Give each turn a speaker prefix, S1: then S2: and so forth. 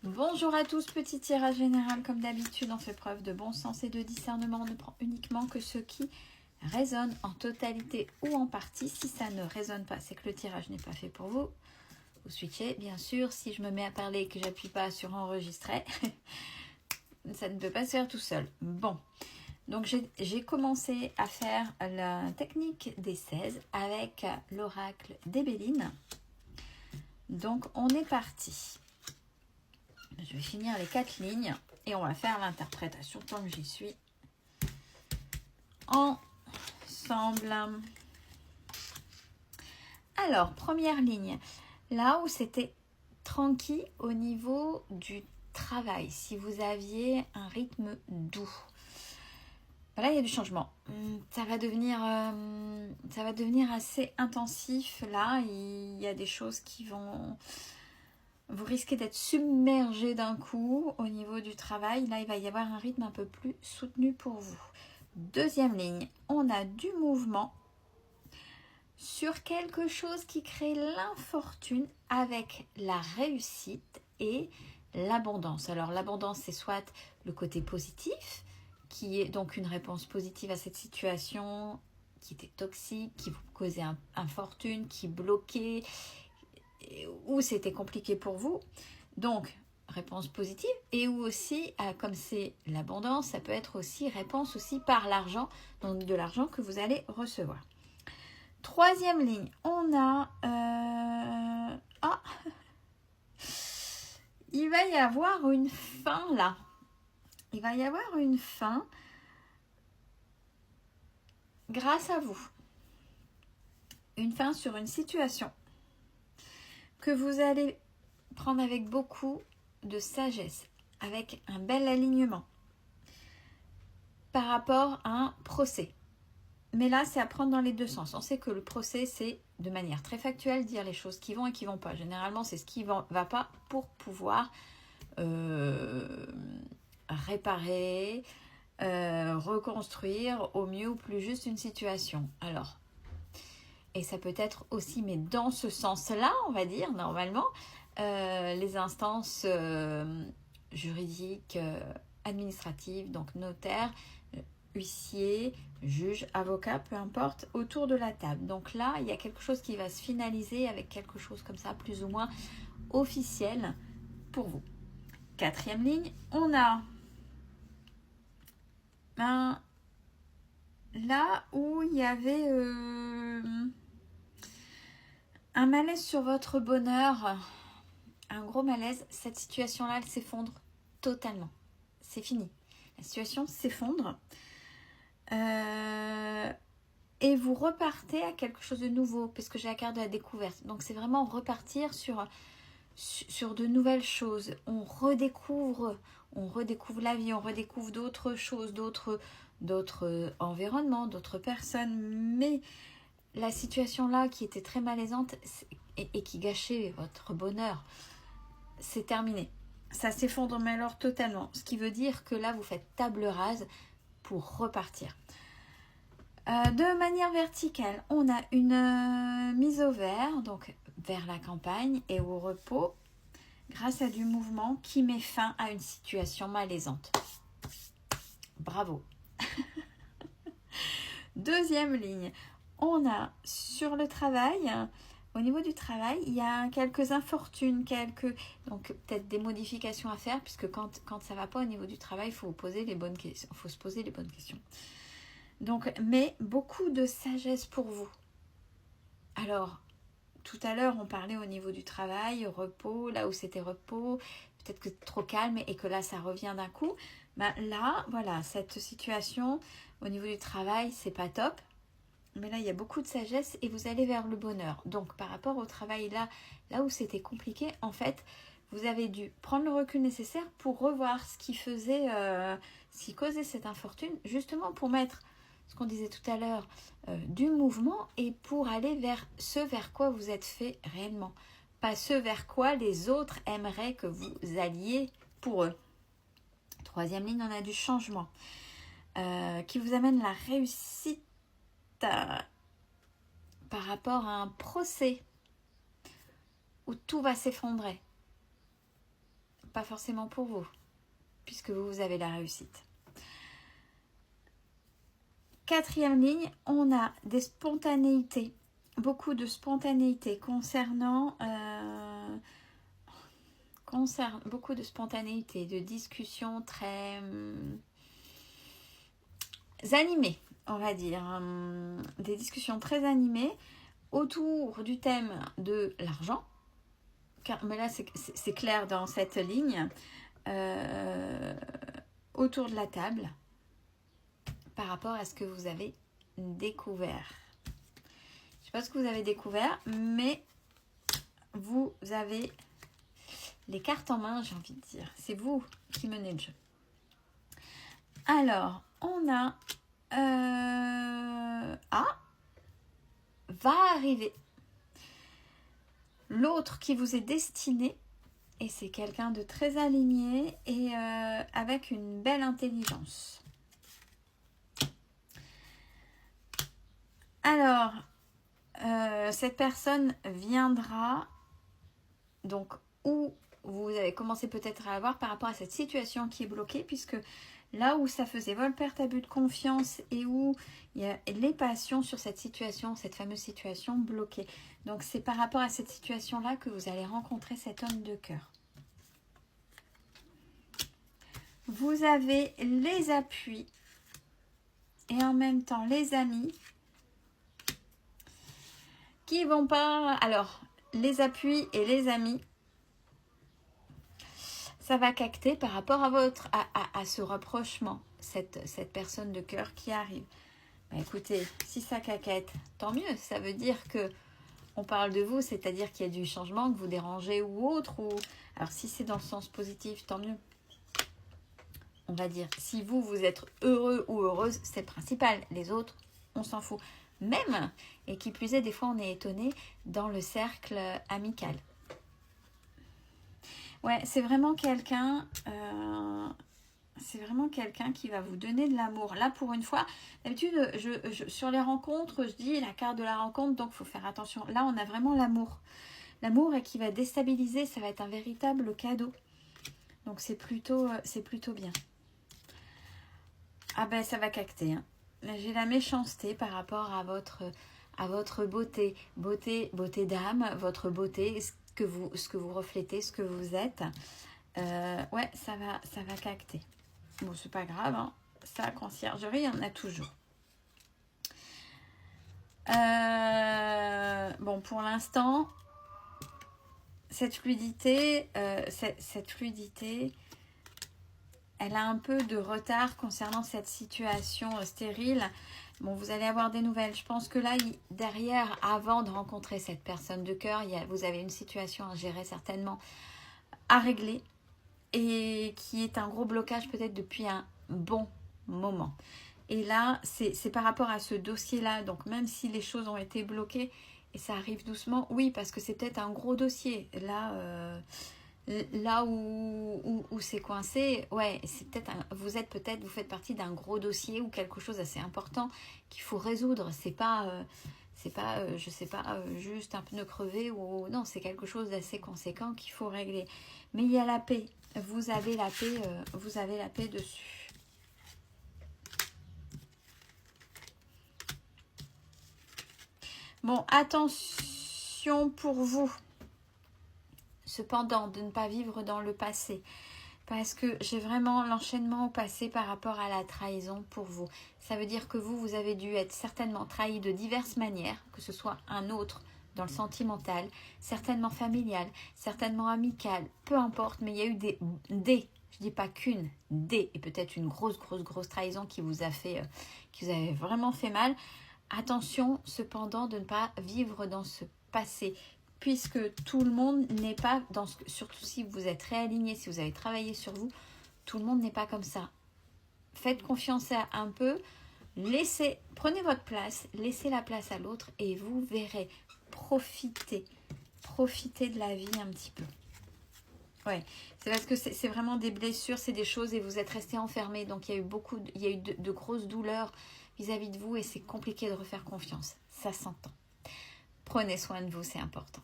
S1: Bonjour à tous, petit tirage général comme d'habitude, on fait preuve de bon sens et de discernement, on ne prend uniquement que ce qui résonne en totalité ou en partie. Si ça ne résonne pas, c'est que le tirage n'est pas fait pour vous. Vous switchez, bien sûr, si je me mets à parler et que j'appuie pas sur enregistrer, ça ne peut pas se faire tout seul. Bon, donc j'ai commencé à faire la technique des 16 avec l'oracle d'Ébéline. Donc on est parti. Je vais finir les 4 lignes et on va faire l'interprétation tant que j'y suis ensemble. Alors, première ligne, là où c'était tranquille au niveau du travail, si vous aviez un rythme doux. Là, il y a du changement. Ça va devenir assez intensif. Là, il y a des choses qui vont... Vous risquez d'être submergé d'un coup au niveau du travail. Là, il va y avoir un rythme un peu plus soutenu pour vous. Deuxième ligne, on a du mouvement sur quelque chose qui crée l'infortune avec la réussite et l'abondance. Alors, l'abondance, c'est soit le côté positif, qui est donc une réponse positive à cette situation qui était toxique, qui vous causait infortune, qui bloquait, où c'était compliqué pour vous. Donc, réponse positive. Et où aussi, comme c'est l'abondance, ça peut être aussi réponse aussi par l'argent, donc de l'argent que vous allez recevoir. Troisième ligne, on a... il va y avoir une fin là. Il va y avoir une fin grâce à vous. Une fin sur une situation que vous allez prendre avec beaucoup de sagesse, avec un bel alignement par rapport à un procès. Mais là, c'est à prendre dans les deux sens. On sait que le procès, c'est de manière très factuelle, dire les choses qui vont et qui ne vont pas. Généralement, c'est ce qui ne va pas pour pouvoir réparer, reconstruire au mieux ou plus juste une situation. Alors, et ça peut être aussi, mais dans ce sens-là, on va dire, normalement, les instances juridiques, administratives, donc notaire, huissier, juge, avocat, peu importe, autour de la table. Donc là, il y a quelque chose qui va se finaliser avec quelque chose comme ça, plus ou moins officiel pour vous. Quatrième ligne, on a là où il y avait un malaise sur votre bonheur, un gros malaise, cette situation-là, elle s'effondre totalement. C'est fini. La situation s'effondre. Et vous repartez à quelque chose de nouveau, parce que j'ai la carte de la découverte. Donc c'est vraiment repartir sur de nouvelles choses. On redécouvre la vie, on redécouvre d'autres choses, d'autres environnements, d'autres personnes. Mais la situation là qui était très malaisante et qui gâchait votre bonheur, c'est terminé. Ça s'effondre mais alors totalement. Ce qui veut dire que là vous faites table rase pour repartir. De manière verticale, on a une mise au vert, donc vers la campagne et au repos, grâce à du mouvement qui met fin à une situation malaisante. Bravo. Deuxième ligne, on a sur le travail, au niveau du travail, il y a quelques infortunes, donc peut-être des modifications à faire, puisque quand ça ne va pas au niveau du travail, il faut se poser les bonnes questions. Donc, mais beaucoup de sagesse pour vous. Alors, tout à l'heure, on parlait au niveau du travail, repos, là où c'était repos, peut-être que c'est trop calme et que là, ça revient d'un coup. Ben là, voilà, cette situation au niveau du travail, c'est pas top. Mais là, il y a beaucoup de sagesse et vous allez vers le bonheur. Donc, par rapport au travail là où c'était compliqué, en fait, vous avez dû prendre le recul nécessaire pour revoir ce qui faisait, ce qui causait cette infortune, justement pour mettre ce qu'on disait tout à l'heure, du mouvement et pour aller vers ce vers quoi vous êtes fait réellement. Pas ce vers quoi les autres aimeraient que vous alliez pour eux. Troisième ligne, on a du changement qui vous amène la réussite par rapport à un procès où tout va s'effondrer. pas forcément pour vous, puisque vous avez la réussite. Quatrième ligne, on a des spontanéités, beaucoup de spontanéité concernant beaucoup de spontanéité, de discussions très animées, on va dire, des discussions très animées autour du thème de l'argent, mais là c'est clair dans cette ligne, autour de la table, par rapport à ce que vous avez découvert. Je ne sais pas ce que vous avez découvert, mais vous avez les cartes en main, j'ai envie de dire. C'est vous qui menez le jeu. Alors, on a... va arriver l'autre qui vous est destiné, et c'est quelqu'un de très aligné et avec une belle intelligence. Alors, cette personne viendra, donc, où vous avez commencé peut-être à la voir par rapport à cette situation qui est bloquée, puisque là où ça faisait vol, perte, abus de confiance et où il y a les passions sur cette situation, cette fameuse situation bloquée. Donc, c'est par rapport à cette situation-là que vous allez rencontrer cet homme de cœur. Vous avez les appuis et en même temps les amis qui vont pas... Alors, les appuis et les amis, ça va cacter par rapport à ce rapprochement, cette personne de cœur qui arrive. Bah, écoutez, si ça caquette, tant mieux. Ça veut dire que on parle de vous, c'est-à-dire qu'il y a du changement, que vous dérangez ou autre. Alors, si c'est dans le sens positif, tant mieux. On va dire, si vous êtes heureux ou heureuse, c'est le principal. Les autres, on s'en fout. Même, et qui plus est, des fois, on est étonné dans le cercle amical. Ouais, c'est vraiment quelqu'un qui va vous donner de l'amour. Là, pour une fois, d'habitude, sur les rencontres, je dis la carte de la rencontre, donc il faut faire attention. Là, on a vraiment l'amour. L'amour qui va déstabiliser, ça va être un véritable cadeau. Donc, c'est plutôt bien. Ah ben, ça va cacter. Hein. J'ai la méchanceté par rapport à votre beauté. Beauté d'âme, votre beauté, ce que vous reflétez, ce que vous êtes. Ouais, ça va cacter. Bon, c'est pas grave, hein. Ça, conciergerie, il y en a toujours. Bon, pour l'instant, cette fluidité, elle a un peu de retard concernant cette situation stérile. Bon, vous allez avoir des nouvelles. Je pense que là, derrière, avant de rencontrer cette personne de cœur, vous avez une situation à gérer certainement, à régler, et qui est un gros blocage peut-être depuis un bon moment. Et là, c'est par rapport à ce dossier-là, donc même si les choses ont été bloquées, et ça arrive doucement, oui, parce que c'est peut-être un gros dossier. Là où c'est coincé, ouais, c'est peut-être vous faites partie d'un gros dossier ou quelque chose d'assez important qu'il faut résoudre. C'est pas je sais pas, juste un pneu crevé ou non, c'est quelque chose d'assez conséquent qu'il faut régler. Mais il y a la paix. Vous avez la paix dessus. Bon, attention pour vous. Cependant, de ne pas vivre dans le passé. Parce que j'ai vraiment l'enchaînement au passé par rapport à la trahison pour vous. Ça veut dire que vous avez dû être certainement trahi de diverses manières, que ce soit un autre dans le sentimental, certainement familial, certainement amical, peu importe, mais il y a eu des je dis pas qu'une, et peut-être une grosse trahison qui vous avait vraiment fait mal. Attention cependant de ne pas vivre dans ce passé, puisque tout le monde n'est pas, surtout si vous êtes réaligné, si vous avez travaillé sur vous, tout le monde n'est pas comme ça. Faites confiance un peu, prenez votre place, laissez la place à l'autre et vous verrez, profitez de la vie un petit peu. Ouais, c'est parce que c'est vraiment des blessures, c'est des choses et vous êtes resté enfermé, donc il y a eu de grosses douleurs vis-à-vis de vous et c'est compliqué de refaire confiance, ça s'entend. Prenez soin de vous, c'est important.